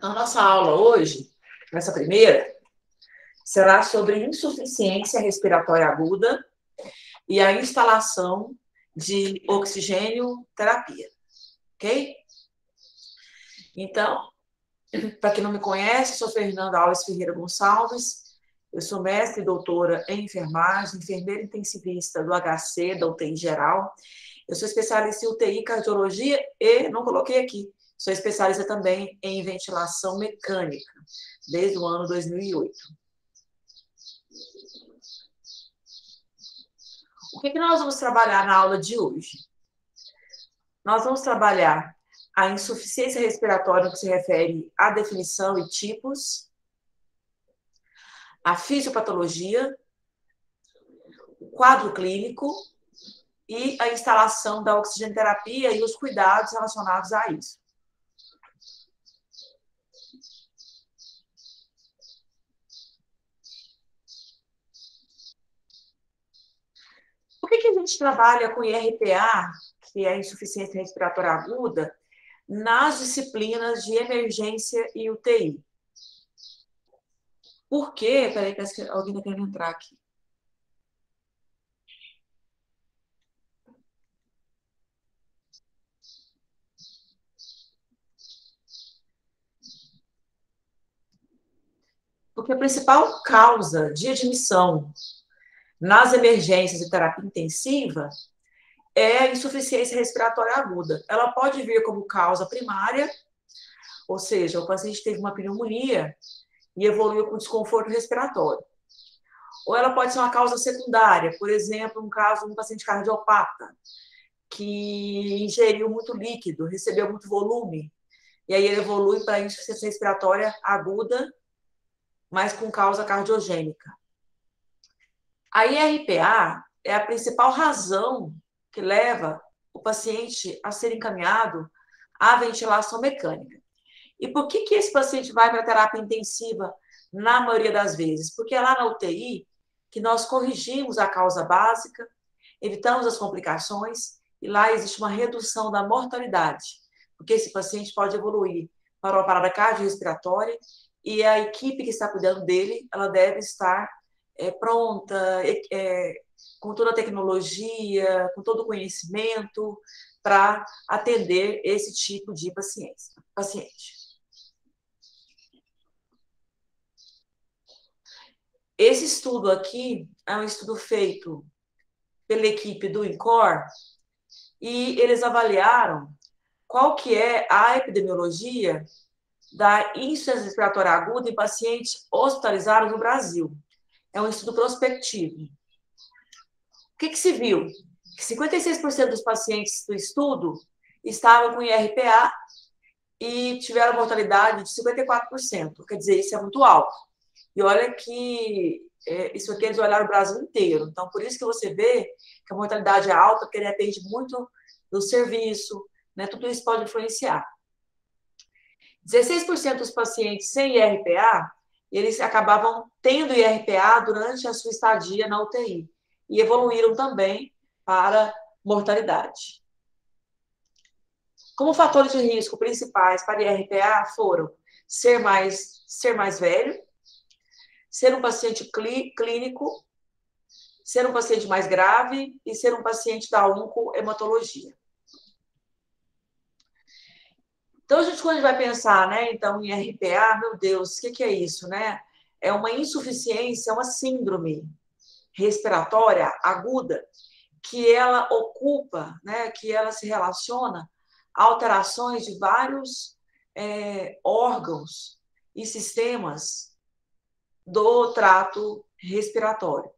A nossa aula hoje, nessa primeira, será sobre insuficiência respiratória aguda e a instalação de oxigênio terapia, ok? Então, para quem não me conhece, sou Fernanda Alves Ferreira Gonçalves, eu sou mestre e doutora em enfermagem, enfermeira intensivista do HC, da UTI geral. Eu sou especialista em UTI, cardiologia e, não coloquei aqui, sou especialista também em ventilação mecânica, desde o ano 2008. O que nós vamos trabalhar na aula de hoje? Nós vamos trabalhar a insuficiência respiratória no que se refere à definição e tipos, a fisiopatologia, o quadro clínico e a instalação da oxigenoterapia e os cuidados relacionados a isso. Por que a gente trabalha com IRPA, que é a insuficiência respiratória aguda, nas disciplinas de emergência e UTI? Por quê? Peraí, parece que alguém está querendo entrar aqui. Porque a principal causa de admissão nas emergências de terapia intensiva é a insuficiência respiratória aguda. Ela pode vir como causa primária, ou seja, o paciente teve uma pneumonia e evoluiu com desconforto respiratório. Ou ela pode ser uma causa secundária, por exemplo, um caso de um paciente cardiopata, que ingeriu muito líquido, recebeu muito volume, e aí ele evolui para insuficiência respiratória aguda, mas com causa cardiogênica. A IRPA é a principal razão que leva o paciente a ser encaminhado à ventilação mecânica. E por que esse paciente vai para a terapia intensiva na maioria das vezes? Porque é lá na UTI que nós corrigimos a causa básica, evitamos as complicações e lá existe uma redução da mortalidade, porque esse paciente pode evoluir para uma parada cardiorrespiratória e a equipe que está cuidando dele, ela deve estar pronta, com toda a tecnologia, com todo o conhecimento para atender esse tipo de paciente. Esse estudo aqui é um estudo feito pela equipe do INCOR e eles avaliaram qual que é a epidemiologia da insuficiência respiratória aguda em pacientes hospitalizados no Brasil. É um estudo prospectivo. O que se viu? Que 56% dos pacientes do estudo estavam com IRPA e tiveram mortalidade de 54%. Quer dizer, isso é muito alto. E olha que isso aqui eles olharam o Brasil inteiro. Então, por isso que você vê que a mortalidade é alta, porque depende muito do serviço, né? Tudo isso pode influenciar. 16% dos pacientes sem IRPA, eles acabavam tendo IRPA durante a sua estadia na UTI e evoluíram também para mortalidade. Como fatores de risco principais para IRPA foram ser mais velho, ser um paciente clínico, ser um paciente mais grave e ser um paciente da oncohematologia. Então, quando a gente vai pensar, né, então, em RPA, meu Deus, o que é isso, né? É uma insuficiência, uma síndrome respiratória aguda que ela ocupa, né, que ela se relaciona a alterações de vários órgãos e sistemas do trato respiratório.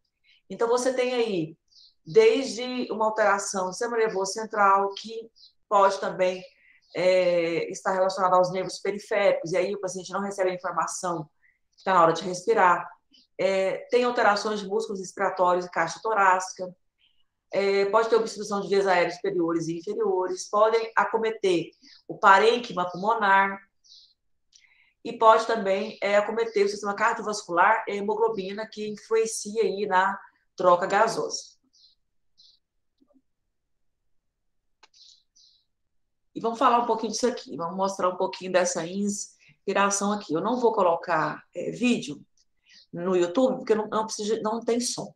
Então, você tem aí, desde uma alteração do sistema nervoso central, que pode também estar relacionada aos nervos periféricos, e aí o paciente não recebe a informação está na hora de respirar. Tem alterações de músculos respiratórios e caixa torácica, pode ter obstrução de vias aéreas superiores e inferiores, podem acometer o parênquima pulmonar e pode também acometer o sistema cardiovascular e a hemoglobina, que influencia aí na troca gasosa. E vamos falar um pouquinho disso aqui, vamos mostrar um pouquinho dessa inspiração aqui. Eu não vou colocar vídeo no YouTube, porque não tem som.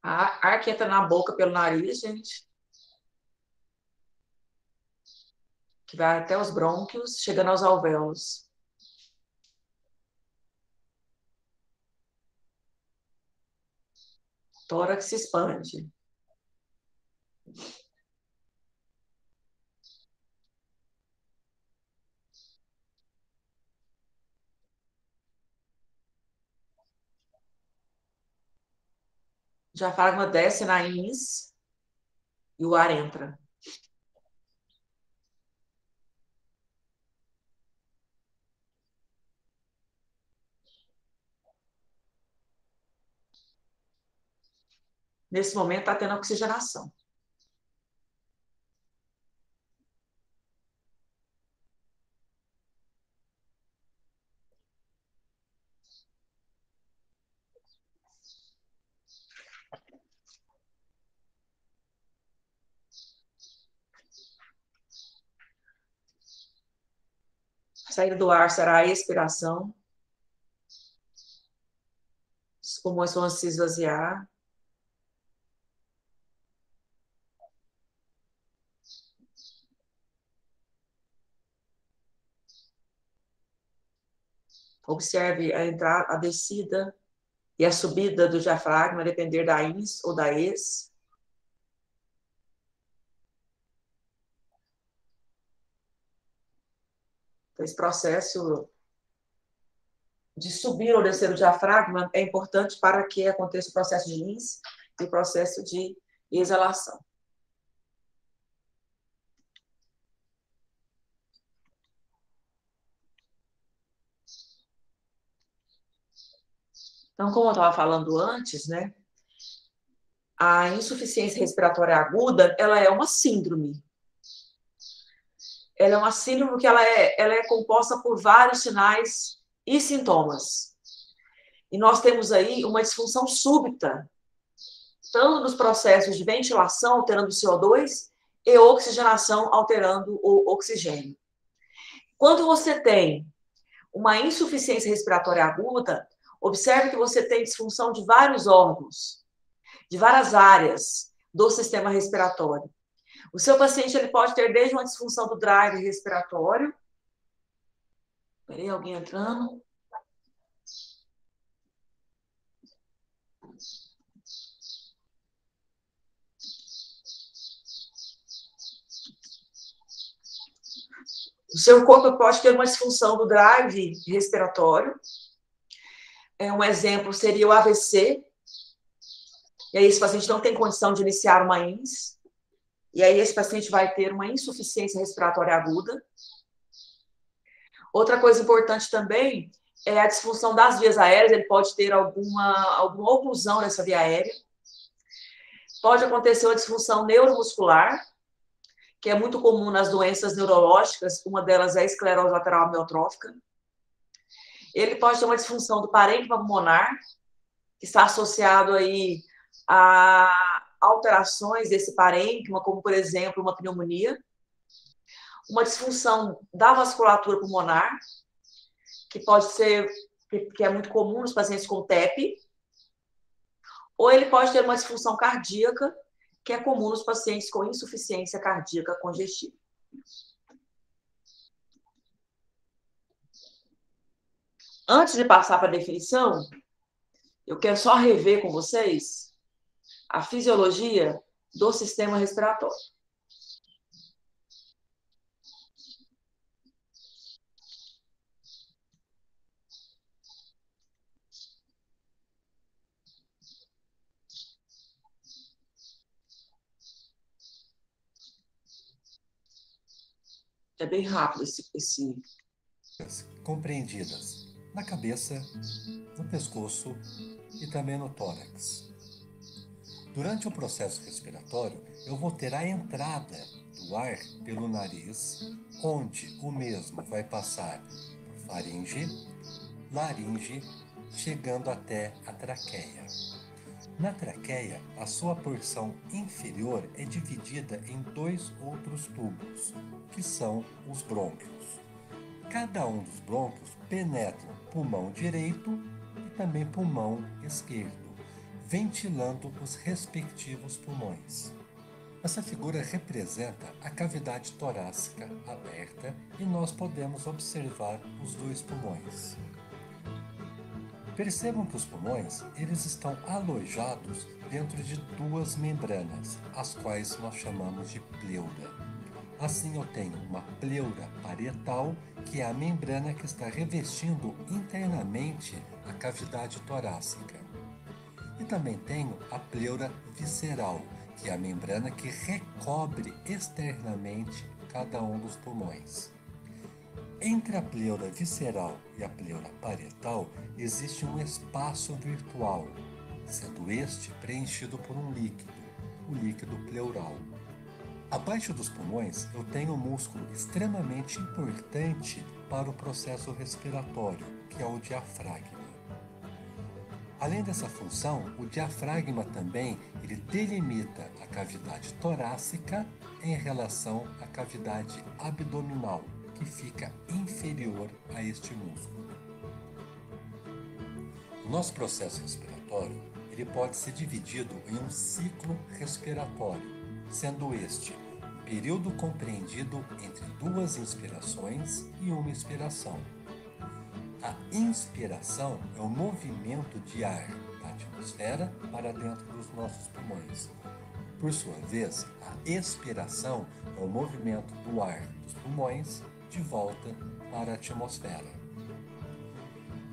Ar que entra na boca pelo nariz, gente, que vai até os brônquios, chegando aos alvéolos. Tórax se expande. O diafragma desce na ins e o ar entra. Nesse momento está tendo oxigenação. A saída do ar será a expiração. Os pulmões vão se esvaziar. Observe a entrada, a descida e a subida do diafragma, a depender da ins ou da ex. Então, esse processo de subir ou descer o diafragma é importante para que aconteça o processo de ins e o processo de exalação. Então, como eu estava falando antes, né, a insuficiência respiratória aguda, ela é uma síndrome. Ela é uma síndrome que ela é composta por vários sinais e sintomas. E nós temos aí uma disfunção súbita, tanto nos processos de ventilação, alterando o CO2, e oxigenação, alterando o oxigênio. Quando você tem uma insuficiência respiratória aguda, observe que você tem disfunção de vários órgãos, de várias áreas do sistema respiratório. O seu paciente ele pode ter desde uma disfunção do drive respiratório. Peraí, alguém entrando. O seu corpo pode ter uma disfunção do drive respiratório. Um exemplo seria o AVC. E aí esse paciente não tem condição de iniciar uma INS. E aí esse paciente vai ter uma insuficiência respiratória aguda. Outra coisa importante também é a disfunção das vias aéreas. Ele pode ter alguma oclusão nessa via aérea. Pode acontecer uma disfunção neuromuscular, que é muito comum nas doenças neurológicas. Uma delas é a esclerose lateral amiotrófica. Ele pode ter uma disfunção do parênquima pulmonar, que está associado aí a alterações desse parênquima, como, por exemplo, uma pneumonia. Uma disfunção da vasculatura pulmonar, que pode ser, que é muito comum nos pacientes com TEP. Ou ele pode ter uma disfunção cardíaca, que é comum nos pacientes com insuficiência cardíaca congestiva. Antes de passar para a definição, eu quero só rever com vocês a fisiologia do sistema respiratório. É bem rápido esse... Compreendidas na cabeça, no pescoço e também no tórax. Durante o processo respiratório, eu vou ter a entrada do ar pelo nariz, onde o mesmo vai passar por faringe, laringe, chegando até a traqueia. Na traqueia, a sua porção inferior é dividida em dois outros tubos, que são os brônquios. Cada um dos brônquios penetra o pulmão direito e também pulmão esquerdo, ventilando os respectivos pulmões. Essa figura representa a cavidade torácica aberta e nós podemos observar os dois pulmões. Percebam que os pulmões eles estão alojados dentro de duas membranas, as quais nós chamamos de pleura. Assim eu tenho uma pleura parietal, que é a membrana que está revestindo internamente a cavidade torácica. E também tenho a pleura visceral, que é a membrana que recobre externamente cada um dos pulmões. Entre a pleura visceral e a pleura parietal existe um espaço virtual, sendo este preenchido por um líquido, o líquido pleural. Abaixo dos pulmões eu tenho um músculo extremamente importante para o processo respiratório, que é o diafragma. Além dessa função, o diafragma também ele delimita a cavidade torácica em relação à cavidade abdominal, que fica inferior a este músculo. O nosso processo respiratório ele pode ser dividido em um ciclo respiratório, sendo este um período compreendido entre duas inspirações e uma expiração. A inspiração é o movimento de ar da atmosfera para dentro dos nossos pulmões. Por sua vez, a expiração é o movimento do ar dos pulmões de volta para a atmosfera.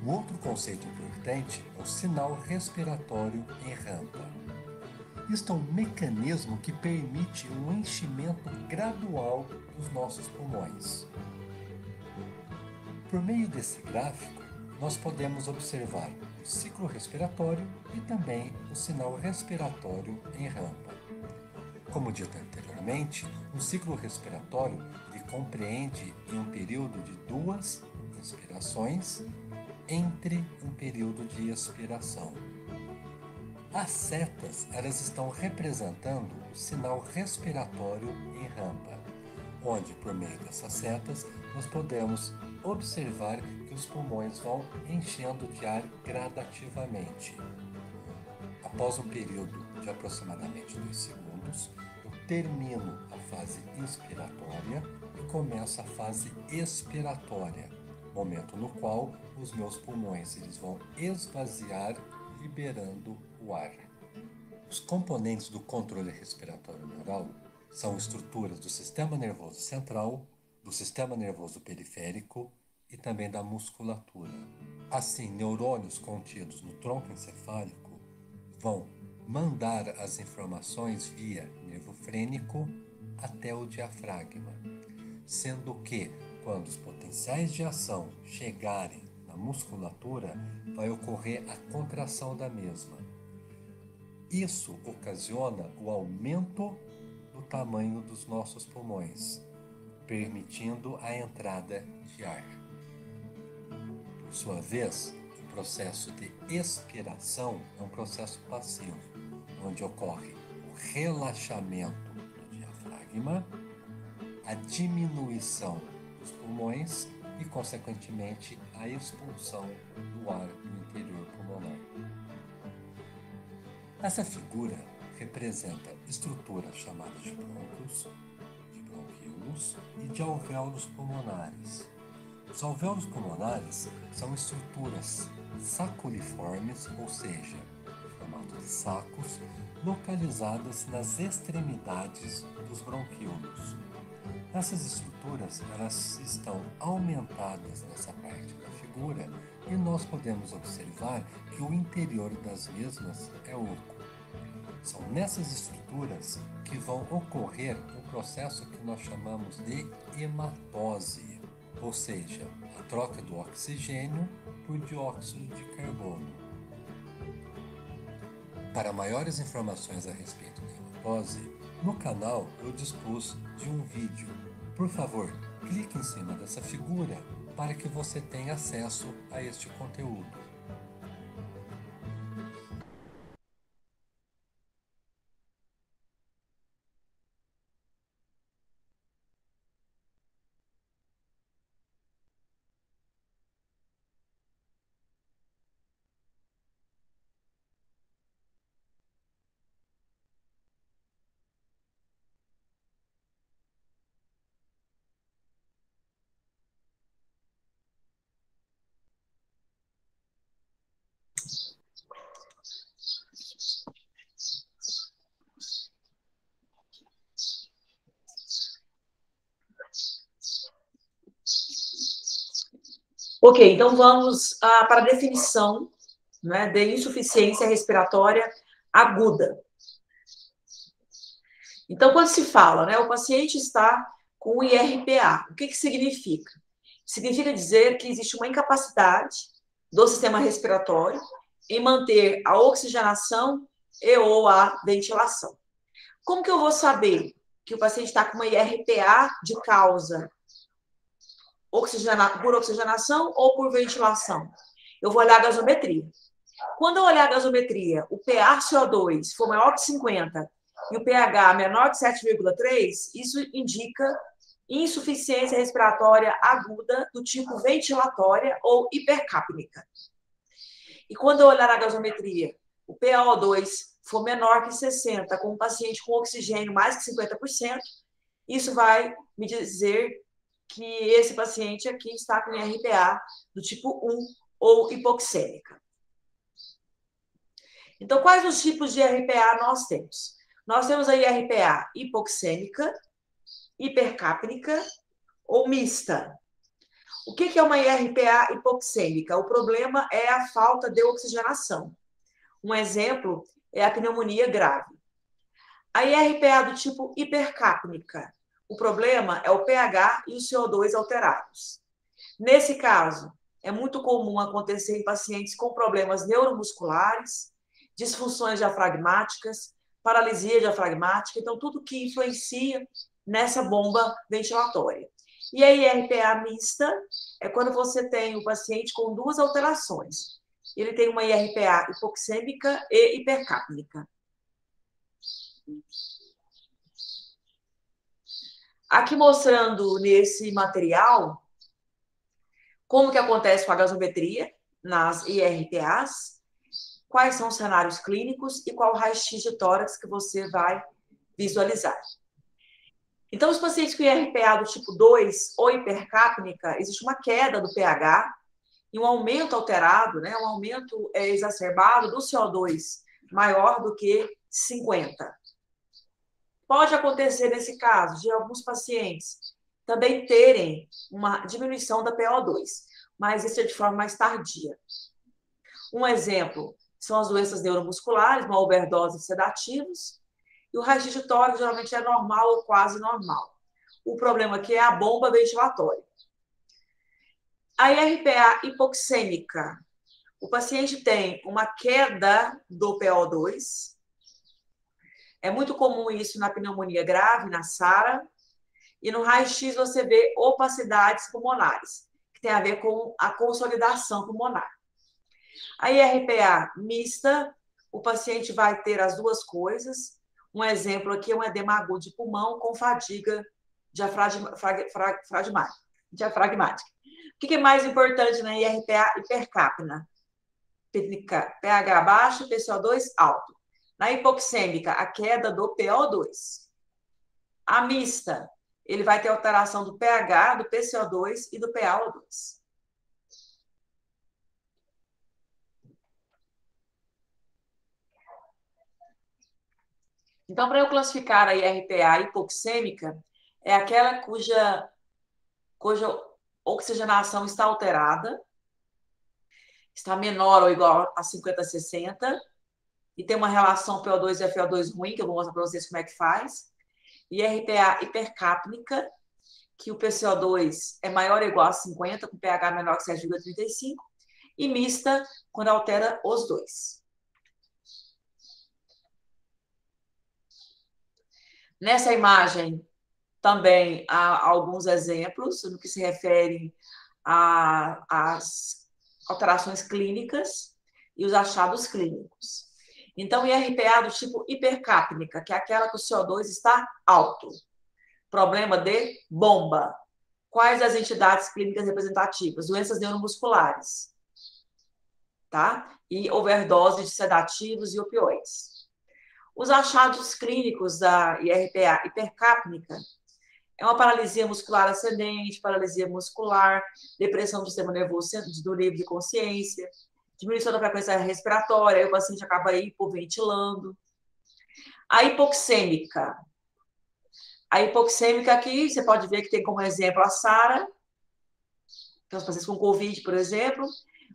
Um outro conceito importante é o sinal respiratório em rampa. Isto é um mecanismo que permite um enchimento gradual dos nossos pulmões. Por meio desse gráfico, nós podemos observar o ciclo respiratório e também o sinal respiratório em rampa. Como dito anteriormente, um ciclo respiratório ele compreende em um período de duas inspirações entre um período de expiração. As setas elas estão representando o sinal respiratório em rampa, onde por meio dessas setas nós podemos observar que os pulmões vão enchendo de ar gradativamente. Após um período de aproximadamente 2 segundos, eu termino a fase inspiratória e começo a fase expiratória, momento no qual os meus pulmões eles vão esvaziar, liberando o ar. Os componentes do controle respiratório neural são estruturas do sistema nervoso central, do sistema nervoso periférico e também da musculatura. Assim, neurônios contidos no tronco encefálico vão mandar as informações via nervo frênico até o diafragma, sendo que, quando os potenciais de ação chegarem na musculatura, vai ocorrer a contração da mesma. Isso ocasiona o aumento do tamanho dos nossos pulmões, permitindo a entrada de ar. Por sua vez, o processo de expiração é um processo passivo, onde ocorre o relaxamento do diafragma, a diminuição dos pulmões e, consequentemente, a expulsão do ar do interior pulmonar. Essa figura representa estruturas chamadas de brônquios, de bronquíolos e de alvéolos pulmonares. Os alvéolos pulmonares são estruturas saculiformes, ou seja, formato de sacos, localizadas nas extremidades dos bronquíolos. Essas estruturas elas estão aumentadas nessa parte da figura e nós podemos observar que o interior das mesmas é oco. São nessas estruturas que vão ocorrer o processo que nós chamamos de hematose, ou seja, a troca do oxigênio por dióxido de carbono. Para maiores informações a respeito da hematose, no canal eu dispus de um vídeo. Por favor, clique em cima dessa figura para que você tenha acesso a este conteúdo. Ok, então vamos para a definição, né, de insuficiência respiratória aguda. Então, quando se fala, né, o paciente está com IRPA, o que significa? Significa dizer que existe uma incapacidade do sistema respiratório em manter a oxigenação e ou a ventilação. Como que eu vou saber que o paciente está com uma IRPA de causa por oxigenação ou por ventilação? Eu vou olhar a gasometria. Quando eu olhar a gasometria, o PaCO2 for maior que 50 e o pH menor que 7,3, isso indica insuficiência respiratória aguda do tipo ventilatória ou hipercapnica. E quando eu olhar a gasometria, o PaO2 for menor que 60, com um paciente com oxigênio mais que 50%, isso vai me dizer que esse paciente aqui está com IRPA do tipo 1 ou hipoxêmica. Então, quais os tipos de IRPA nós temos? Nós temos a IRPA hipoxêmica, hipercapnica ou mista. O que é uma IRPA hipoxêmica? O problema é a falta de oxigenação. Um exemplo é a pneumonia grave. A IRPA do tipo hipercapnica, o problema é o pH e o CO2 alterados. Nesse caso, é muito comum acontecer em pacientes com problemas neuromusculares, disfunções diafragmáticas, paralisia diafragmática, então tudo que influencia nessa bomba ventilatória. E a IRPA mista é quando você tem o paciente com duas alterações. Ele tem uma IRPA hipoxêmica e hipercapnica. Aqui mostrando nesse material como que acontece com a gasometria nas IRPAs, quais são os cenários clínicos e qual o raio-x de tórax que você vai visualizar. Então, os pacientes com IRPA do tipo 2 ou hipercapnica, existe uma queda do pH e um aumento alterado, né, um aumento exacerbado do CO2 maior do que 50. Pode acontecer, nesse caso, de alguns pacientes também terem uma diminuição da PO2, mas isso é de forma mais tardia. Um exemplo são as doenças neuromusculares, uma overdose de sedativos, e o raio-x de tórax geralmente é normal ou quase normal. O problema aqui é a bomba ventilatória. A IRPA hipoxêmica, o paciente tem uma queda do PO2. É muito comum isso na pneumonia grave, na SARA, e no raio-x você vê opacidades pulmonares, que tem a ver com a consolidação pulmonar. A IRPA mista, o paciente vai ter as duas coisas. Um exemplo aqui é um edema agudo de pulmão com fadiga diafragmática. O que é mais importante na IRPA hipercapna? pH baixo, PCO2 alto. Na hipoxêmica, a queda do PO2. A mista, ele vai ter alteração do pH, do PCO2 e do PaO2. Então, para eu classificar a IRPA hipoxêmica, é aquela cuja oxigenação está alterada, está menor ou igual a 50-60, e tem uma relação PO2 e FO2 ruim, que eu vou mostrar para vocês como é que faz. E RPA hipercápnica, que o PCO2 é maior ou igual a 50, com pH menor que 7,35, e mista, quando altera os dois. Nessa imagem, também há alguns exemplos no que se refere às alterações clínicas e os achados clínicos. Então, IRPA do tipo hipercápnica, que é aquela que o CO2 está alto. Problema de bomba. Quais as entidades clínicas representativas? Doenças neuromusculares, tá? E overdose de sedativos e opioides. Os achados clínicos da IRPA hipercápnica é uma paralisia muscular ascendente, paralisia muscular, depressão do sistema nervoso do nível de consciência, diminuição da frequência respiratória, aí o paciente acaba hipoventilando. A hipoxêmica. A hipoxêmica aqui, você pode ver que tem como exemplo a SARA, que é os pacientes com Covid, por exemplo,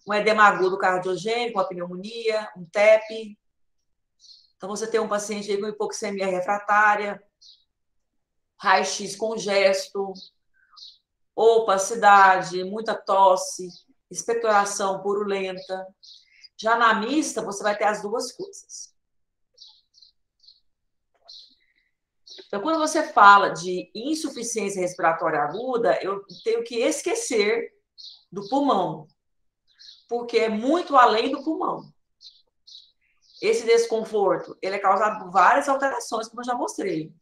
um edema agudo cardiogênico, uma pneumonia, um TEP. Então, você tem um paciente aí com hipoxemia refratária, raio-x congesto, opacidade, muita tosse, expectoração purulenta. Já na mista, você vai ter as duas coisas. Então, quando você fala de insuficiência respiratória aguda, eu tenho que esquecer do pulmão, porque é muito além do pulmão. Esse desconforto, ele é causado por várias alterações, como eu já mostrei.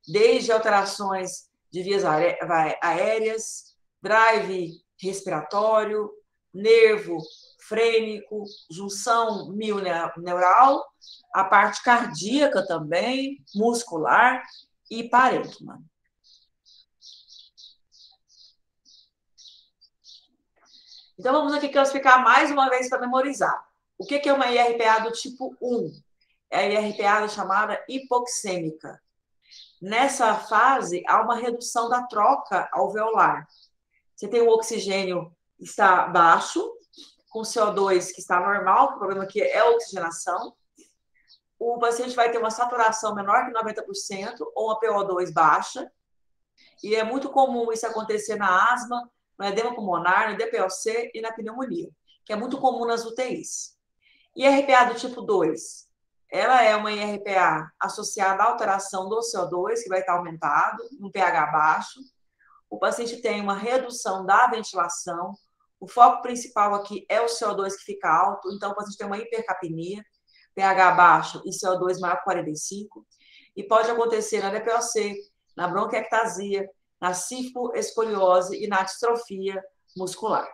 Desde alterações de vias aéreas, drive respiratório, nervo frênico, junção mioneural, a parte cardíaca também, muscular e parênquima. Então, vamos aqui classificar mais uma vez para memorizar. O que é uma IRPA do tipo 1? É a IRPA chamada hipoxêmica. Nessa fase, há uma redução da troca alveolar. Você tem o oxigênio que está baixo, com o CO2 que está normal, o problema aqui é a oxigenação. O paciente vai ter uma saturação menor que 90% ou uma PO2 baixa. E é muito comum isso acontecer na asma, no edema pulmonar, no DPOC e na pneumonia, que é muito comum nas UTIs. IRPA do tipo 2, ela é uma IRPA associada à alteração do CO2, que vai estar aumentado, um pH baixo. O paciente tem uma redução da ventilação. O foco principal aqui é o CO2 que fica alto, então o paciente tem uma hipercapnia, pH baixo e CO2 maior que 45. E pode acontecer na DPOC, na bronquiectasia, na cifoescoliose e na distrofia muscular.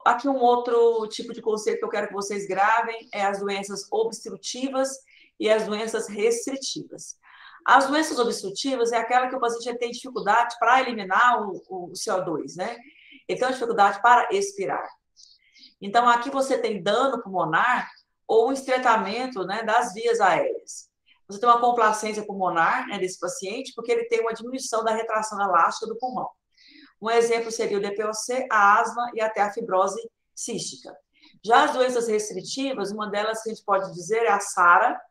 Aqui um outro tipo de conceito que eu quero que vocês gravem é as doenças obstrutivas e as doenças restritivas. As doenças obstrutivas é aquela que o paciente tem dificuldade para eliminar o CO2, né? Ele tem uma dificuldade para expirar. Então, aqui você tem dano pulmonar ou um estreitamento, né, das vias aéreas. Você tem uma complacência pulmonar, né, desse paciente, porque ele tem uma diminuição da retração elástica do pulmão. Um exemplo seria o DPOC, a asma e até a fibrose cística. Já as doenças restritivas, uma delas que a gente pode dizer é a SARA.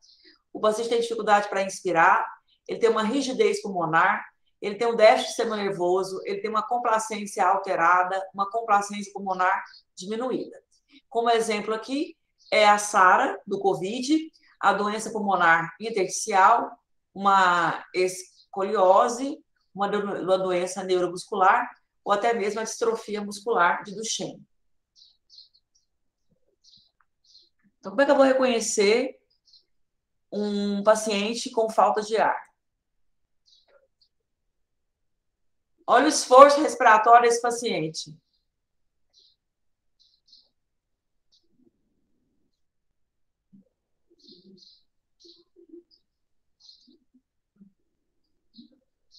O paciente tem dificuldade para inspirar, ele tem uma rigidez pulmonar, ele tem um déficit do sistema nervoso, ele tem uma complacência alterada, uma complacência pulmonar diminuída. Como exemplo aqui é a SARA, do COVID, a doença pulmonar intersticial, uma escoliose, uma doença neuromuscular, ou até mesmo a distrofia muscular de Duchenne. Então, como é que eu vou reconhecer um paciente com falta de ar? Olha o esforço respiratório desse paciente.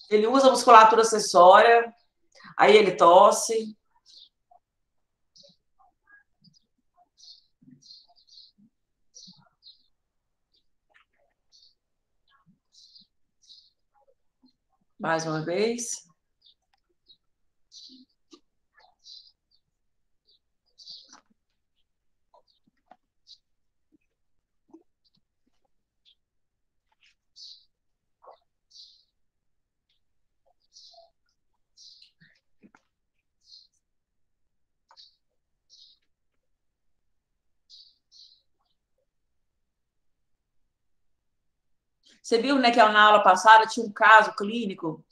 Ele usa a musculatura acessória, aí ele tosse. Mais uma vez. Você viu, né, que na aula passada tinha um caso clínico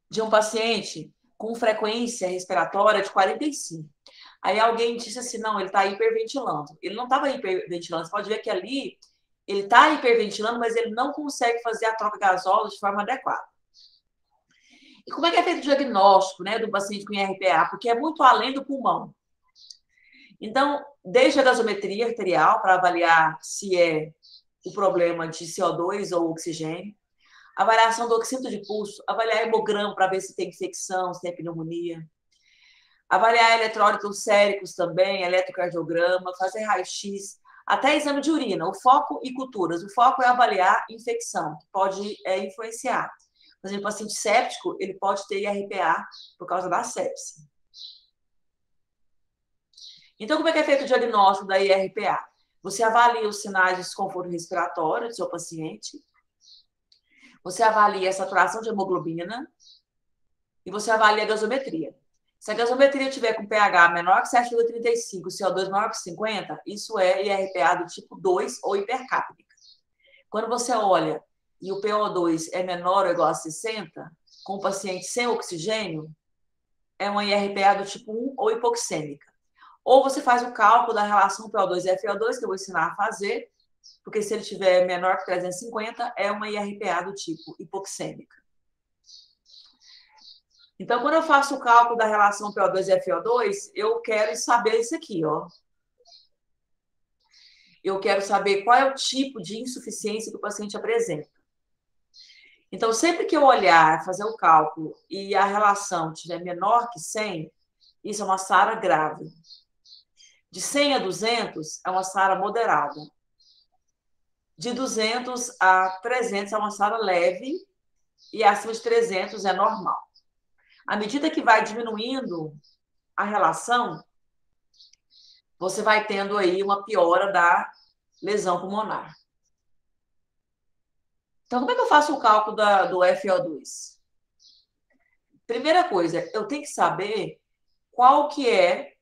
de um paciente com frequência respiratória de 45. Aí alguém disse assim, não, ele está hiperventilando. Ele não estava hiperventilando. Você pode ver que ali ele está hiperventilando, mas ele não consegue fazer a troca gasosa de forma adequada. E como é que é feito o diagnóstico, né, do paciente com IRPA? Porque é muito além do pulmão. Então, desde a gasometria arterial, para avaliar se é o problema de CO2 ou oxigênio, avaliação do oxímetro de pulso, avaliar hemograma para ver se tem infecção, se tem pneumonia, avaliar eletrólitos séricos também, eletrocardiograma, fazer raio-x, até exame de urina, o foco e culturas. O foco é avaliar infecção, que pode influenciar. Por exemplo, o paciente séptico, ele pode ter IRPA por causa da sepse. Então, como é que é feito o diagnóstico da IRPA? Você avalia os sinais de desconforto respiratório do seu paciente, você avalia a saturação de hemoglobina e você avalia a gasometria. Se a gasometria tiver com pH menor que 7,35, CO2 maior que 50, isso é IRPA do tipo 2 ou hipercápnica. Quando você olha e o PO2 é menor ou igual a 60, com o paciente sem oxigênio, é uma IRPA do tipo 1 ou hipoxêmica. Ou você faz o cálculo da relação PO2 e FO2, que eu vou ensinar a fazer, porque se ele tiver menor que 350, é uma IRPA do tipo hipoxêmica. Então, quando eu faço o cálculo da relação PO2 e FO2, eu quero saber isso aqui, ó. Eu quero saber qual é o tipo de insuficiência que o paciente apresenta. Então, sempre que eu olhar, fazer o cálculo e a relação tiver menor que 100, isso é uma SARA grave. De 100 a 200 é uma SARA moderada. De 200 a 300 é uma SARA leve e acima de 300 é normal. À medida que vai diminuindo a relação, você vai tendo aí uma piora da lesão pulmonar. Então, como é que eu faço o cálculo do FO2? Primeira coisa, eu tenho que saber qual que é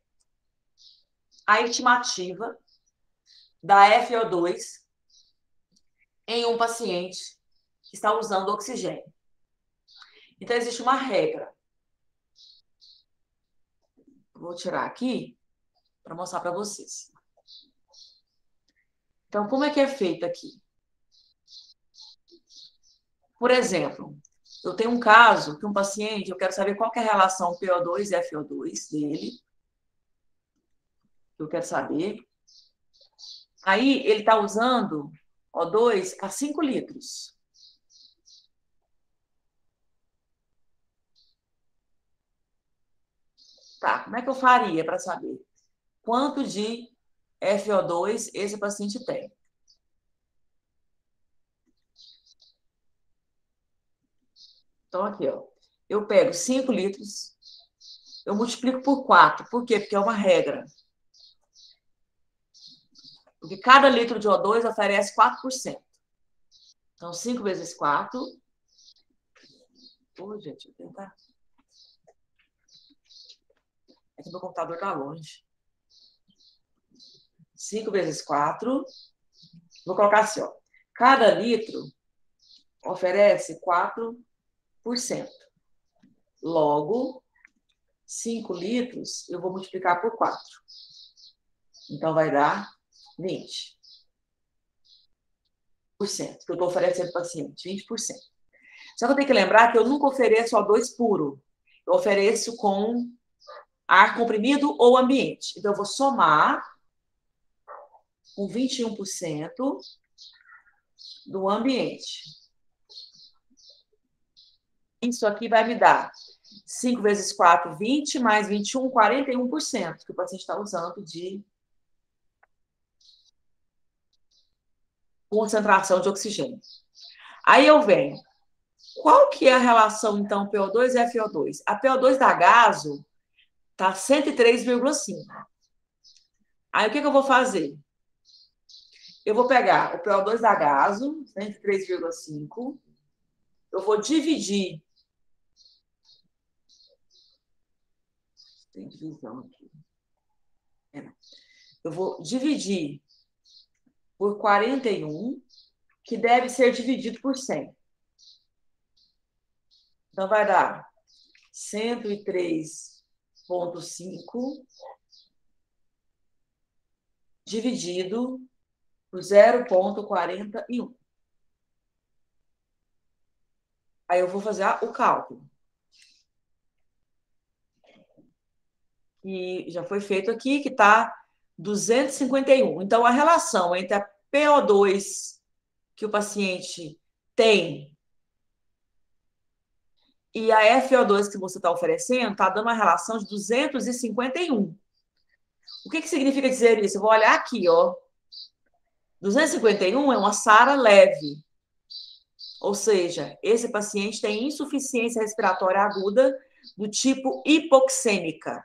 a estimativa da FO2 em um paciente que está usando oxigênio. Então, existe uma regra. Vou tirar aqui para mostrar para vocês. Então, como é que é feito aqui? Por exemplo, eu tenho um caso que um paciente, eu quero saber qual que é a relação PO2 e FO2 dele. Eu quero saber. Aí, ele está usando O2 a 5 litros. Tá, como é que eu faria para saber quanto de FO2 esse paciente tem? Então, aqui, ó. Eu pego 5 litros, eu multiplico por 4. Por quê? Porque é uma regra. Porque cada litro de O2 oferece 4%. Então, 5 vezes 4. Pô, gente, eu vou tentar. É que meu computador está longe. 5 vezes 4. Vou colocar assim, ó. Cada litro oferece 4%. Logo, 5 litros, eu vou multiplicar por 4. Então, vai dar 20%. Que eu estou oferecendo para o paciente, 20%. Só que eu tenho que lembrar que eu nunca ofereço O2 puro. Eu ofereço com ar comprimido ou ambiente. Então, eu vou somar com 21% do ambiente. Isso aqui vai me dar 5 vezes 4, 20, mais 21, 41%, que o paciente está usando de concentração de oxigênio. Aí eu venho. Qual que é a relação, então, PO2 e FO2? A PO2 da gaso está 103,5. Aí o que eu vou fazer? Eu vou pegar o PO2 da gaso, 103,5. Eu vou dividir. Tem divisão aqui. Eu vou dividir por 41 que deve ser dividido por 100. Então, vai dar 103,5 dividido por 0,41. Aí eu vou fazer o cálculo. Que já foi feito aqui, que está 251. Então, a relação entre a PO2 que o paciente tem e a FO2 que você está oferecendo está dando uma relação de 251. O que significa dizer isso? Eu vou olhar aqui, ó. 251 é uma SARA leve. Ou seja, esse paciente tem insuficiência respiratória aguda do tipo hipoxêmica.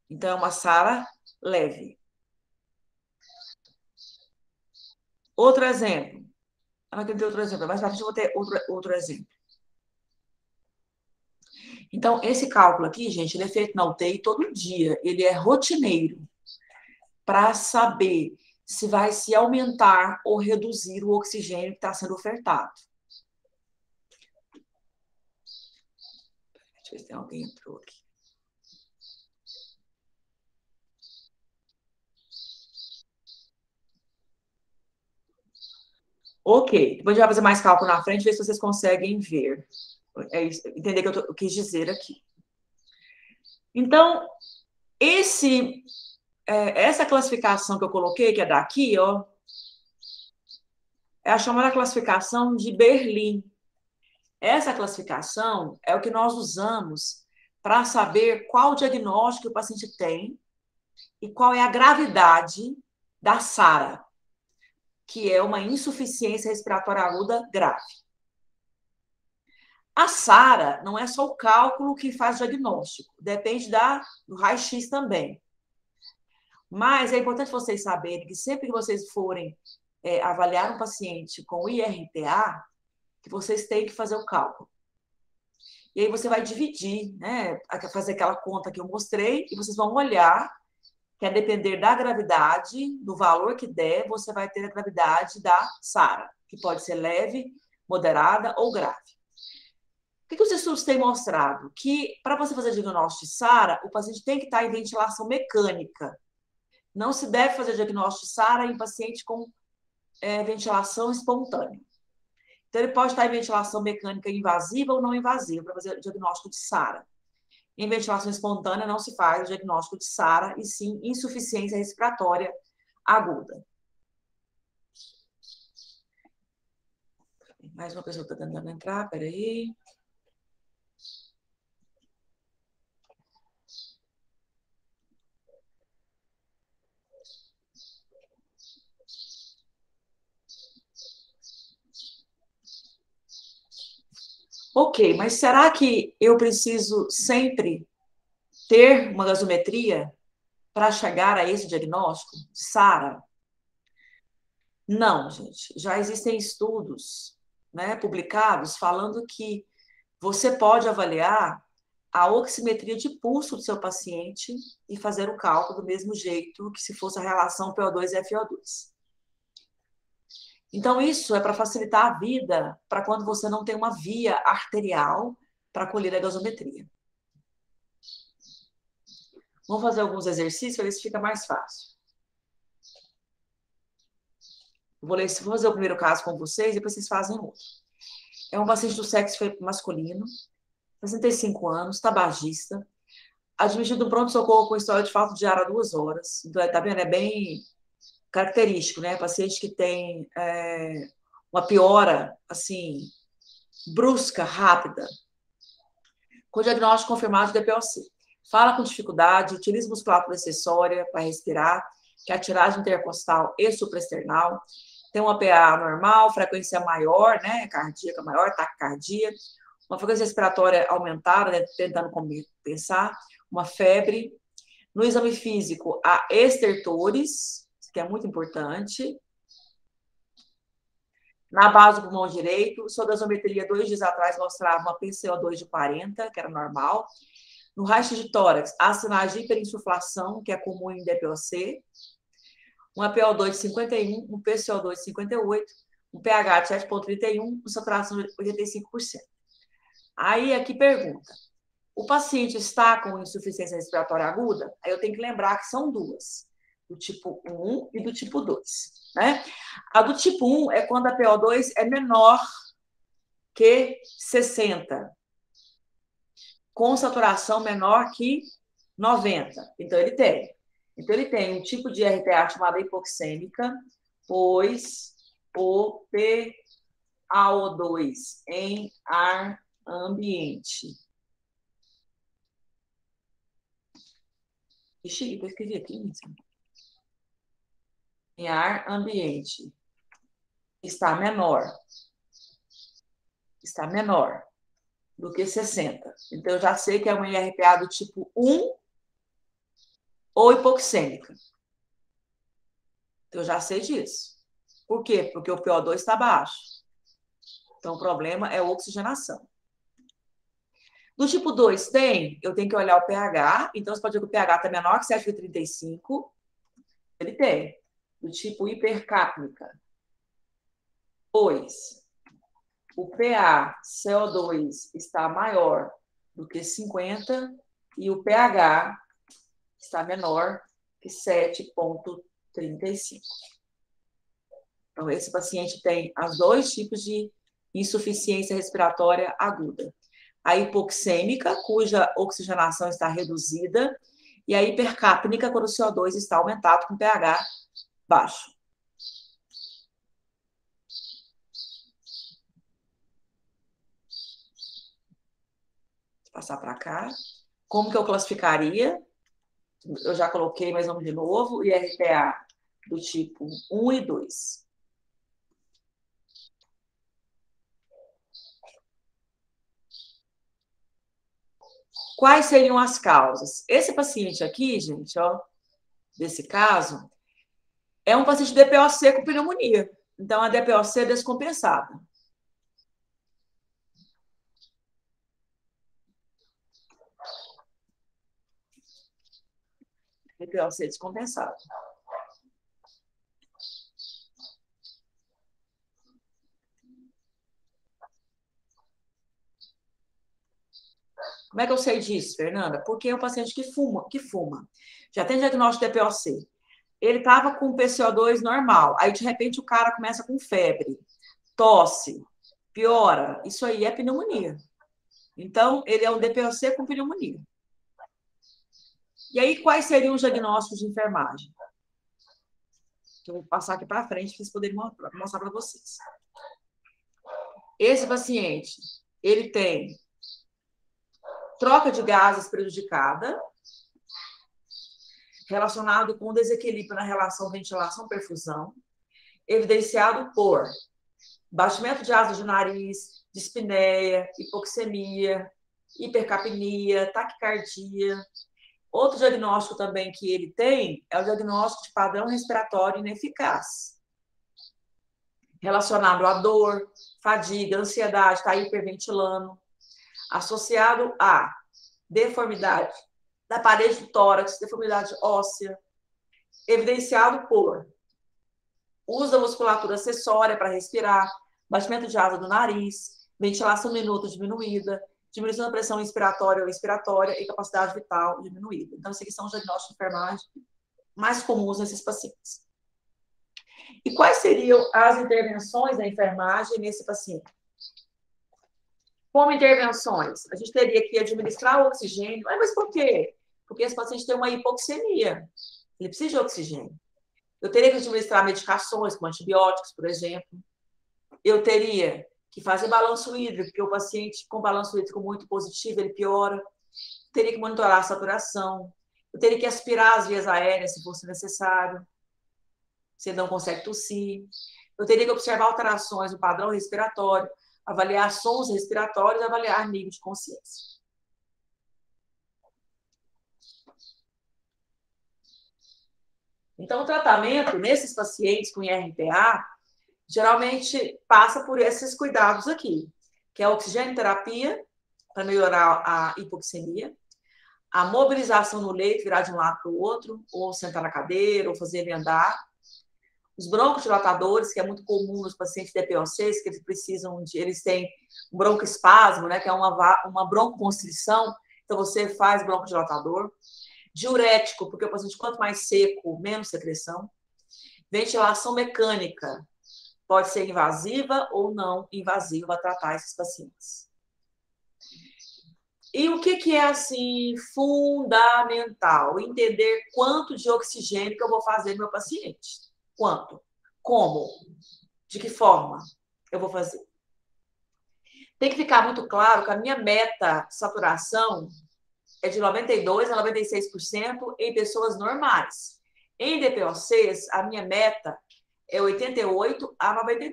Então, é uma SARA leve. Outro exemplo. Aqui não tem outro exemplo, mas eu vou ter outro exemplo. Então, esse cálculo aqui, gente, ele é feito na UTI todo dia. Ele é rotineiro para saber se vai se aumentar ou reduzir o oxigênio que está sendo ofertado. Deixa eu ver se tem alguém que entrou aqui. Ok, depois a gente vai fazer mais cálculo na frente, ver se vocês conseguem ver. É isso, entender o que eu quis dizer aqui. Então, essa classificação que eu coloquei, que é daqui, ó, é a chamada classificação de Berlim. Essa classificação é o que nós usamos para saber qual o diagnóstico que o paciente tem e qual é a gravidade da SARA, que é uma insuficiência respiratória aguda grave. A SARA não é só o cálculo que faz o diagnóstico, depende do raio-x também. Mas é importante vocês saberem que sempre que vocês forem avaliar um paciente com IRTA, que vocês têm que fazer o cálculo. E aí você vai dividir, né? Fazer aquela conta que eu mostrei, e vocês vão olhar que a depender da gravidade, do valor que der, você vai ter a gravidade da SARA, que pode ser leve, moderada ou grave. O que os estudos têm mostrado? Que para você fazer diagnóstico de SARA, o paciente tem que estar em ventilação mecânica. Não se deve fazer diagnóstico de SARA em paciente com ventilação espontânea. Então, ele pode estar em ventilação mecânica invasiva ou não invasiva para fazer o diagnóstico de SARA. Em ventilação espontânea não se faz o diagnóstico de SARA, e sim insuficiência respiratória aguda. Mais uma pessoa está tentando entrar, peraí. Ok, mas será que eu preciso sempre ter uma gasometria para chegar a esse diagnóstico de SARA? Não, gente. Já existem estudos, né, publicados falando que você pode avaliar a oximetria de pulso do seu paciente e fazer o cálculo do mesmo jeito que se fosse a relação PO2 e FO2. Então, isso é para facilitar a vida para quando você não tem uma via arterial para colher a gasometria. Vamos fazer alguns exercícios para ver se fica mais fácil. Vou fazer o primeiro caso com vocês e depois vocês fazem outro. É um paciente do sexo masculino, 65 anos, tabagista, admitido no pronto-socorro com história de falta de ar há 2 horas. Então, tá vendo? É bem característico, né? Paciente que tem uma piora, assim, brusca, rápida, com diagnóstico confirmado de DPOC. Fala com dificuldade, utiliza musculatura acessória para respirar, que é a tiragem intercostal e supraesternal, tem uma PA normal, frequência maior, né? Cardíaca maior, taquicardia, uma frequência respiratória aumentada, né? Tentando compensar, uma febre. No exame físico, há estertores, que é muito importante. Na base do pulmão direito, sua gasometria 2 dias atrás mostrava uma PCO2 de 40, que era normal. No raio-x de tórax, há sinais de hiperinsuflação, que é comum em DPOC. Uma PO2 de 51, um PCO2 de 58, um pH de 7,31, com saturação de 85%. Aí, aqui pergunta, o paciente está com insuficiência respiratória aguda? Aí eu tenho que lembrar que são duas, do tipo 1 e do tipo 2, né? A do tipo 1 é quando a PO2 é menor que 60, com saturação menor que 90. Então, ele tem um tipo de RTA chamada hipoxêmica, pois o PaO2 em ar ambiente. Ixi, eu escrevi aqui. Em ar ambiente está menor do que 60. Então, eu já sei que é uma IRPA do tipo 1 ou hipoxêmica. Então, eu já sei disso. Por quê? Porque o PO2 está baixo. Então, o problema é a oxigenação. Do tipo 2 eu tenho que olhar o pH. Então, você pode ver que o pH está menor que 7,35. Ele tem. Do tipo hipercápnica, pois o PaCO2 está maior do que 50 e o pH está menor que 7,35. Então, esse paciente tem os dois tipos de insuficiência respiratória aguda. A hipoxêmica, cuja oxigenação está reduzida, e a hipercápnica, quando o CO2 está aumentado com pH baixo. Vou passar para cá. Como que eu classificaria? Eu já coloquei, mas vamos de novo. IRPA do tipo 1 e 2. Quais seriam as causas? Esse paciente aqui, gente, ó, desse caso, é um paciente de DPOC com pneumonia. Então, a DPOC é descompensada. DPOC descompensada. Como é que eu sei disso, Fernanda? Porque é um paciente que fuma. Já tem diagnóstico de DPOC. Ele estava com PCO2 normal. Aí, de repente, o cara começa com febre, tosse, piora. Isso aí é pneumonia. Então, ele é um DPOC com pneumonia. E aí, quais seriam os diagnósticos de enfermagem? Eu vou passar aqui para frente para vocês poderem mostrar para vocês. Esse paciente, ele tem troca de gases prejudicada, relacionado com desequilíbrio na relação ventilação-perfusão, evidenciado por baixamento de asa de nariz, dispneia, hipoxemia, hipercapnia, taquicardia. Outro diagnóstico também que ele tem é o diagnóstico de padrão respiratório ineficaz, relacionado à dor, fadiga, ansiedade, está hiperventilando, associado a deformidade da parede do tórax, deformidade óssea, evidenciado por uso da musculatura acessória para respirar, baixamento de asa do nariz, ventilação minuto diminuída, diminuição da pressão inspiratória ou expiratória e capacidade vital diminuída. Então, esses são os diagnósticos de enfermagem mais comuns nesses pacientes. E quais seriam as intervenções da enfermagem nesse paciente? Como intervenções? A gente teria que administrar o oxigênio. Mas por quê? Porque esse paciente tem uma hipoxemia. Ele precisa de oxigênio. Eu teria que administrar medicações, como antibióticos, por exemplo. Eu teria que fazer balanço hídrico, porque o paciente com balanço hídrico muito positivo, ele piora. Eu teria que monitorar a saturação. Eu teria que aspirar as vias aéreas, se fosse necessário. Se ele não consegue tossir. Eu teria que observar alterações no padrão respiratório, avaliar sons respiratórios, avaliar nível de consciência. Então, o tratamento nesses pacientes com IRPA geralmente passa por esses cuidados aqui, que é a oxigenoterapia, para melhorar a hipoxemia, a mobilização no leito, virar de um lado para o outro, ou sentar na cadeira, ou fazer ele andar, Os broncodilatadores, que é muito comum nos pacientes DPOCs, que eles têm um broncoespasmo, né, que é uma broncoconstrição, então você faz broncodilatador. Diurético, porque o paciente, quanto mais seco, menos secreção. Ventilação mecânica, pode ser invasiva ou não invasiva para tratar esses pacientes. E o que é, assim, fundamental? Entender quanto de oxigênio que eu vou fazer no meu paciente. Quanto? Como? De que forma eu vou fazer? Tem que ficar muito claro que a minha meta de saturação é de 92% a 96% em pessoas normais. Em DPOCs, a minha meta é 88% a 92%.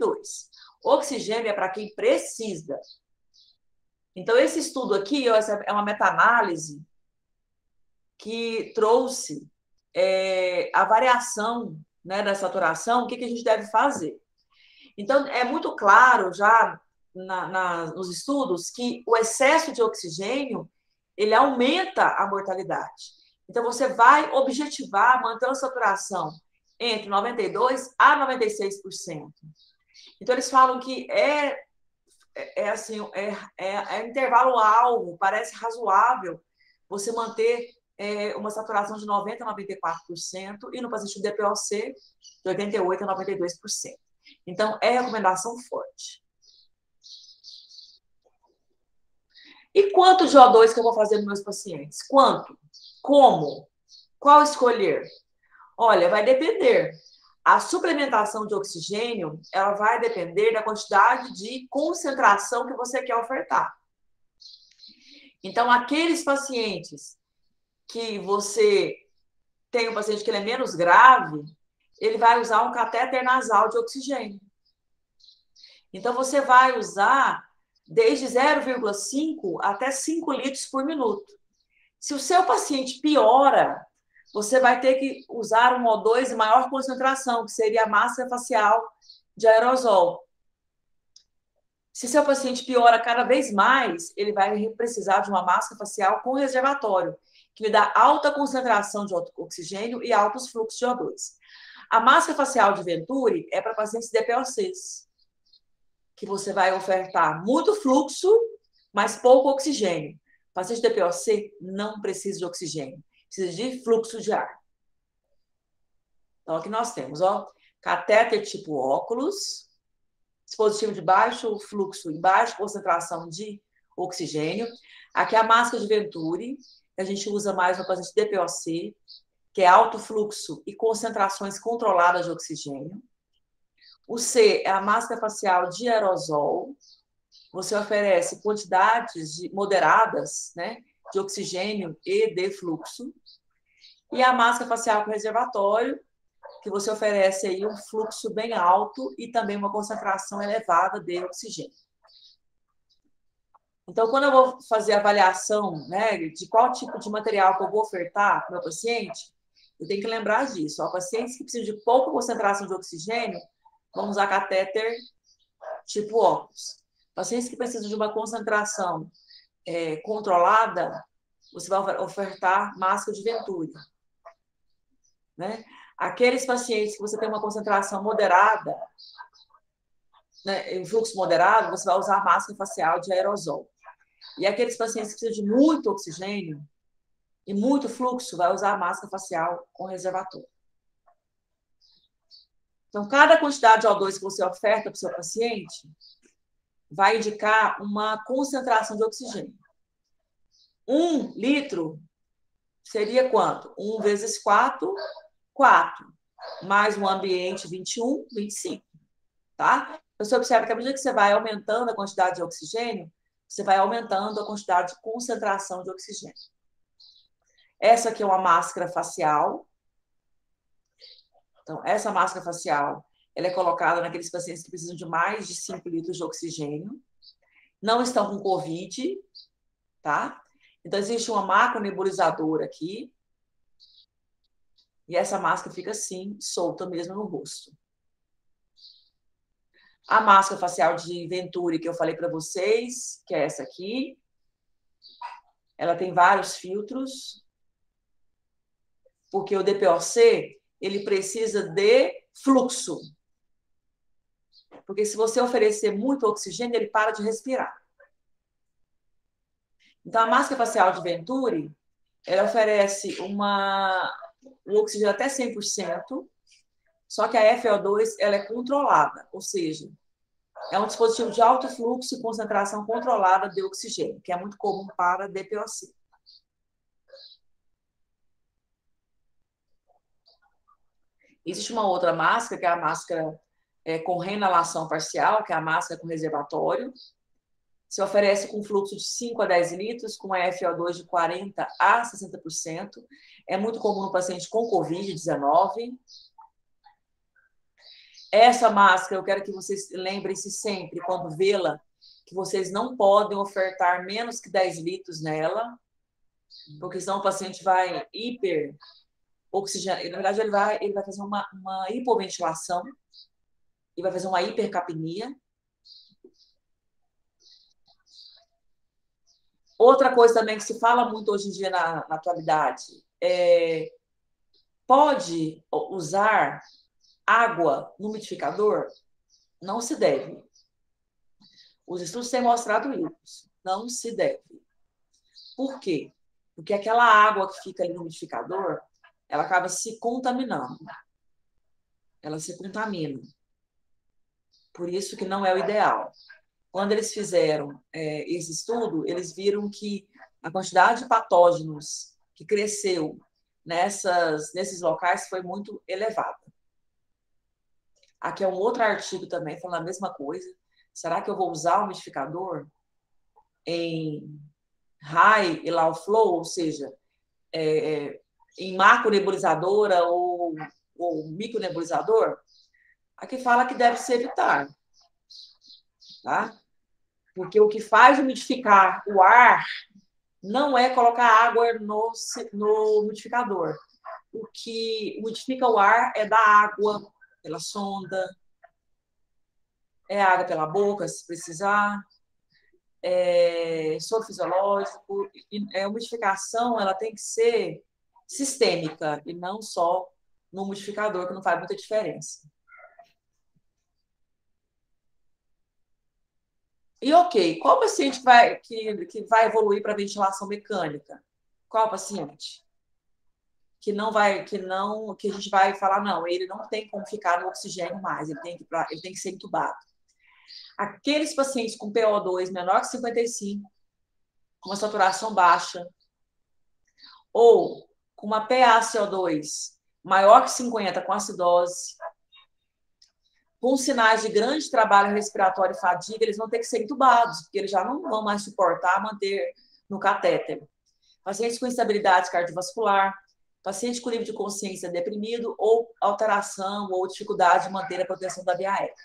Oxigênio é para quem precisa. Então, esse estudo aqui é uma meta-análise que trouxe a variação, né, da saturação, o que a gente deve fazer. Então, é muito claro já nos estudos que o excesso de oxigênio ele aumenta a mortalidade. Então, você vai objetivar manter a saturação entre 92% a 96%. Então, eles falam que intervalo-alvo, parece razoável você manter uma saturação de 90% a 94% e no paciente DPOC de 88% a 92%. Então, é recomendação forte. E quanto de O2 que eu vou fazer nos meus pacientes? Quanto? Como? Qual escolher? Olha, vai depender. A suplementação de oxigênio, ela vai depender da quantidade de concentração que você quer ofertar. Então, aqueles pacientes que você tem um paciente que ele é menos grave, ele vai usar um catéter nasal de oxigênio. Então, você vai usar desde 0,5 até 5 litros por minuto. Se o seu paciente piora, você vai ter que usar um O2 em maior concentração, que seria a máscara facial de aerosol. Se seu paciente piora cada vez mais, ele vai precisar de uma máscara facial com reservatório, que lhe dá alta concentração de oxigênio e altos fluxos de O2. A máscara facial de Venturi é para pacientes DPOCs, que você vai ofertar muito fluxo, mas pouco oxigênio. O paciente DPOC não precisa de oxigênio, precisa de fluxo de ar. Então, aqui nós temos, catéter tipo óculos, dispositivo de baixo fluxo e baixa concentração de oxigênio. Aqui a máscara de Venturi, que a gente usa mais no paciente DPOC, que é alto fluxo e concentrações controladas de oxigênio. O C é a máscara facial de aerosol. Você oferece quantidades moderadas, né, de oxigênio e de fluxo. E a máscara facial com reservatório, que você oferece aí um fluxo bem alto e também uma concentração elevada de oxigênio. Então, quando eu vou fazer a avaliação, né, de qual tipo de material que eu vou ofertar para o meu paciente, eu tenho que lembrar disso. Pacientes que precisam de pouca concentração de oxigênio, vamos usar catéter tipo óculos. Pacientes que precisam de uma concentração controlada, você vai ofertar máscara de Venturi. Né? Aqueles pacientes que você tem uma concentração moderada, né, em fluxo moderado, você vai usar máscara facial de aerosol. E aqueles pacientes que precisam de muito oxigênio e muito fluxo, vai usar máscara facial com reservatório. Então, cada quantidade de O2 que você oferta para o seu paciente vai indicar uma concentração de oxigênio. 1 litro seria quanto? 1 vezes 4, 4. Mais um ambiente, 21, 25. Tá? Você observa que à medida que você vai aumentando a quantidade de oxigênio, você vai aumentando a quantidade de concentração de oxigênio. Essa aqui é uma máscara facial. Então, essa máscara facial, ela é colocada naqueles pacientes que precisam de mais de 5 litros de oxigênio, não estão com Covid, tá? Então, existe uma macronebulizadora aqui, e essa máscara fica assim, solta mesmo no rosto. A máscara facial de Venturi, que eu falei para vocês, que é essa aqui, ela tem vários filtros, porque o DPOC, ele precisa de fluxo. Porque se você oferecer muito oxigênio, ele para de respirar. Então, a máscara facial de Venturi, ela oferece o oxigênio até 100%, só que a FO2 ela é controlada, ou seja, é um dispositivo de alto fluxo e concentração controlada de oxigênio, que é muito comum para DPOC. Existe uma outra máscara, que é a máscara com reinalação parcial, que é a máscara com reservatório. Se oferece com fluxo de 5 a 10 litros, com a FO2 de 40 a 60%. É muito comum no paciente com Covid-19. Essa máscara, eu quero que vocês lembrem-se sempre, quando vê-la, que vocês não podem ofertar menos que 10 litros nela, porque senão o paciente vai hiperoxigenar. Na verdade, ele vai fazer uma hipoventilação e vai fazer uma hipercapnia. Outra coisa também que se fala muito hoje em dia na atualidade pode usar água no umidificador? Não se deve. Os estudos têm mostrado isso. Não se deve. Por quê? Porque aquela água que fica ali no umidificador, ela acaba se contaminando. Ela se contamina. Por isso que não é o ideal. Quando eles fizeram esse estudo, eles viram que a quantidade de patógenos que cresceu nesses locais foi muito elevada. Aqui é um outro artigo também falando a mesma coisa. Será que eu vou usar o umidificador em high e low flow, ou seja, em macronebulizadora ou micronebulizador? Aqui fala que deve se evitar, tá? Porque o que faz umidificar o ar não é colocar água no umidificador. O que umidifica o ar é da água pela sonda, água pela boca, se precisar, soro fisiológico. A umidificação ela tem que ser sistêmica e não só no umidificador, que não faz muita diferença. E ok, qual paciente que vai evoluir para ventilação mecânica? Qual paciente? Que a gente vai falar, não, ele não tem como ficar no oxigênio mais, ele tem que ser entubado. Aqueles pacientes com PO2 menor que 55, com uma saturação baixa, ou com uma PaCO2 maior que 50 com acidose, com sinais de grande trabalho respiratório e fadiga, eles vão ter que ser entubados, porque eles já não vão mais suportar manter no catéter. Pacientes com instabilidade cardiovascular, paciente com nível de consciência deprimido ou alteração ou dificuldade de manter a proteção da via aérea.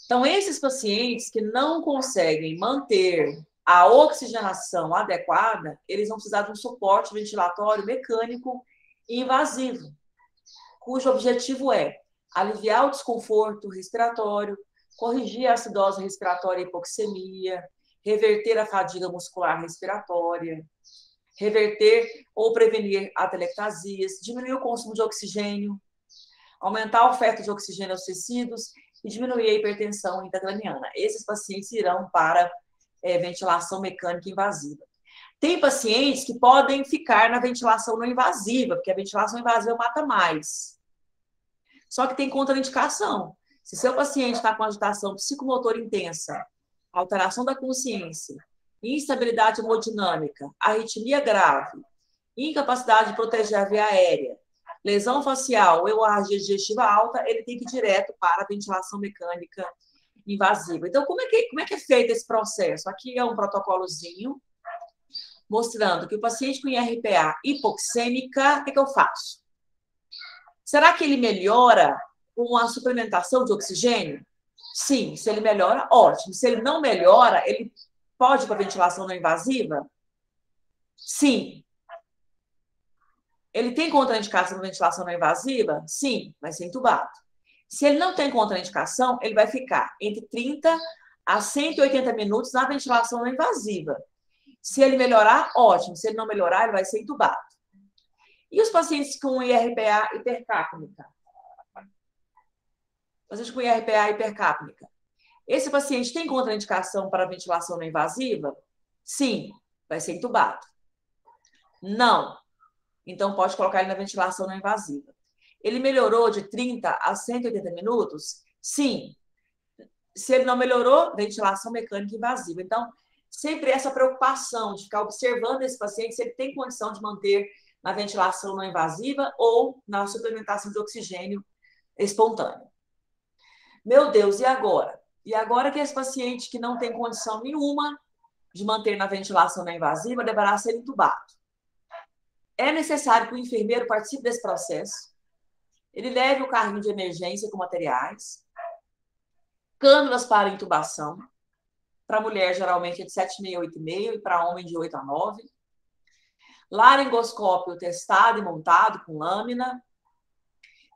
Então, esses pacientes que não conseguem manter a oxigenação adequada, eles vão precisar de um suporte ventilatório mecânico invasivo, cujo objetivo é aliviar o desconforto respiratório, corrigir a acidose respiratória e hipoxemia, reverter a fadiga muscular respiratória, reverter ou prevenir atelectasias, diminuir o consumo de oxigênio, aumentar a oferta de oxigênio aos tecidos e diminuir a hipertensão intracraniana. Esses pacientes irão para ventilação mecânica invasiva. Tem pacientes que podem ficar na ventilação não invasiva, porque a ventilação invasiva mata mais. Só que tem contraindicação. Se seu paciente está com agitação psicomotora intensa, alteração da consciência, instabilidade hemodinâmica, arritmia grave, incapacidade de proteger a via aérea, lesão facial ou hemorragia digestiva alta, ele tem que ir direto para a ventilação mecânica invasiva. Então, como é que é feito esse processo? Aqui é um protocolozinho mostrando que o paciente com IRPA hipoxêmica, o que eu faço? Será que ele melhora com a suplementação de oxigênio? Sim, se ele melhora, ótimo. Se ele não melhora, ele pode ir para a ventilação não invasiva? Sim. Ele tem contraindicação para ventilação não invasiva? Sim, vai ser entubado. Se ele não tem contraindicação, ele vai ficar entre 30 a 180 minutos na ventilação não invasiva. Se ele melhorar, ótimo. Se ele não melhorar, ele vai ser entubado. E os pacientes com IRPA hipercapnia? paciente com IRPA hipercápnica. Esse paciente tem contraindicação para ventilação não invasiva? Sim, vai ser entubado. Não. Então, pode colocar ele na ventilação não invasiva. Ele melhorou de 30 a 180 minutos? Sim. Se ele não melhorou, ventilação mecânica invasiva. Então, sempre essa preocupação de ficar observando esse paciente se ele tem condição de manter na ventilação não invasiva ou na suplementação de oxigênio espontâneo. Meu Deus, e agora? E agora que esse paciente que não tem condição nenhuma de manter na ventilação não invasiva deverá ser entubado. É necessário que o enfermeiro participe desse processo, ele leve o carrinho de emergência com materiais, cânulas para intubação, para mulher geralmente é de 7,5 a 8,5 e para homem de 8 a 9, laringoscópio testado e montado com lâmina,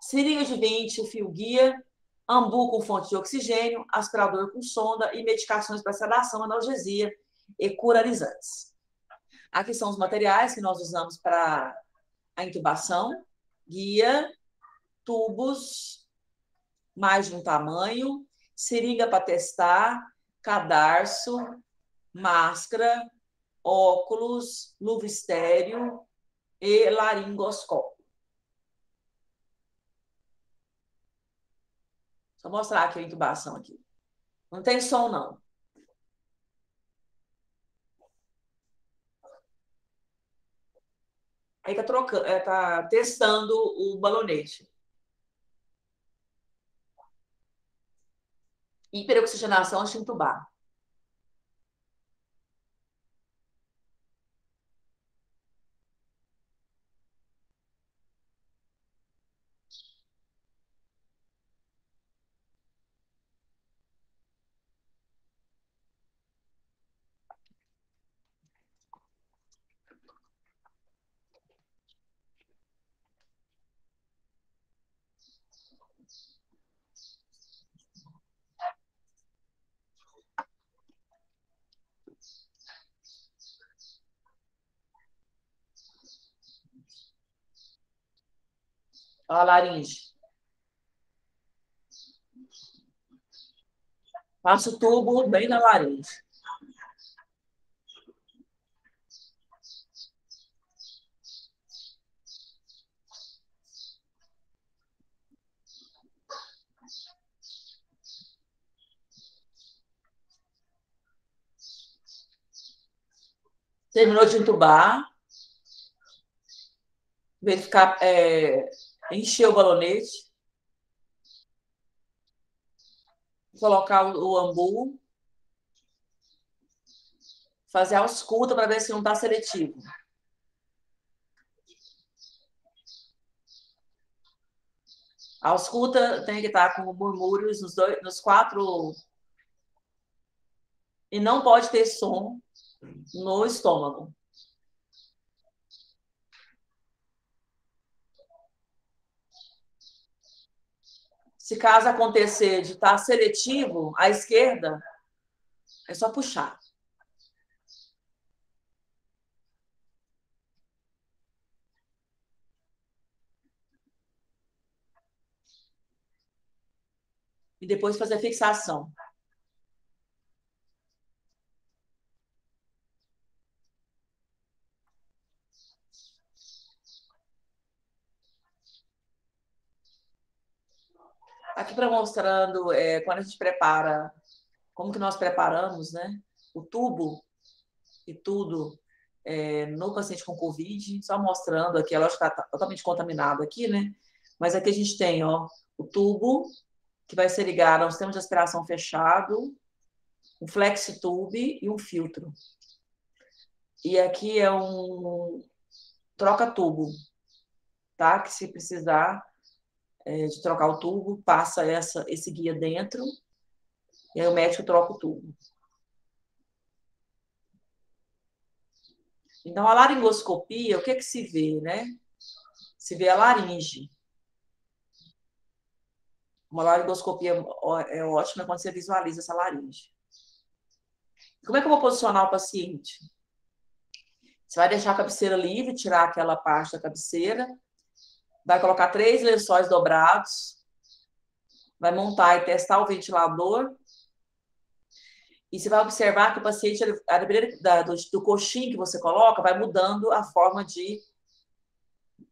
seringa de 20, fio guia, ambu com fonte de oxigênio, aspirador com sonda e medicações para sedação, analgesia e curarizantes. Aqui são os materiais que nós usamos para a intubação: guia, tubos, mais de um tamanho, seringa para testar, cadarço, máscara, óculos, luva estéreo e laringoscópio. Vou mostrar aqui a intubação aqui. Não tem som, não. Aí tá trocando, tá testando o balonete. Hiperoxigenação antes de intubar. Ó, a laringe. Passa o tubo bem na laringe. Terminou de entubar. Verificar, encher o balonete. Colocar o ambu. Fazer a ausculta para ver se não está seletivo. A ausculta tem que estar com murmúrios nos 4. E não pode ter som no estômago. Se caso acontecer de estar seletivo, à esquerda, é só puxar. E depois fazer a fixação. Aqui para mostrando quando a gente prepara, como que nós preparamos, né? O tubo e tudo no paciente com Covid, só mostrando aqui, ela está totalmente contaminado aqui, né? Mas aqui a gente tem, ó, o tubo que vai ser ligado a um sistema de aspiração fechado, um flexitube e um filtro. E aqui é um troca-tubo, tá? Que se precisar de trocar o tubo, passa esse guia dentro e aí o médico troca o tubo. Então, a laringoscopia, o que se vê, né? Se vê a laringe. Uma laringoscopia é ótima quando você visualiza essa laringe. Como é que eu vou posicionar o paciente? Você vai deixar a cabeceira livre, tirar aquela parte da cabeceira, vai colocar 3 lençóis dobrados vai montar e testar o ventilador. E você vai observar que o paciente, a depender do coxim que você coloca, vai mudando a forma de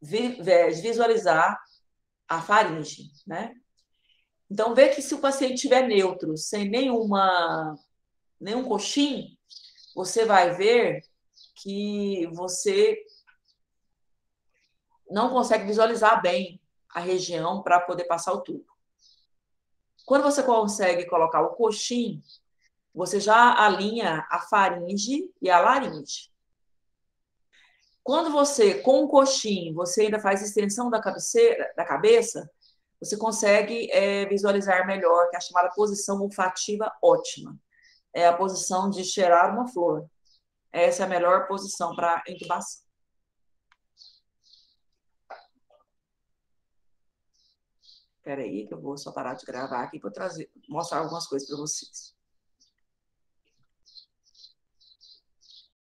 visualizar a faringe, né? Então, vê que se o paciente estiver neutro, sem nenhum coxim, você vai ver que você não consegue visualizar bem a região para poder passar o tubo. Quando você consegue colocar o coxim, você já alinha a faringe e a laringe. Quando você, com o coxim, você ainda faz extensão da cabeceira, da cabeça, você consegue visualizar melhor, que é a chamada posição olfativa ótima. É a posição de cheirar uma flor. Essa é a melhor posição para intubação. Espera aí, que eu vou só parar de gravar aqui para mostrar algumas coisas para vocês.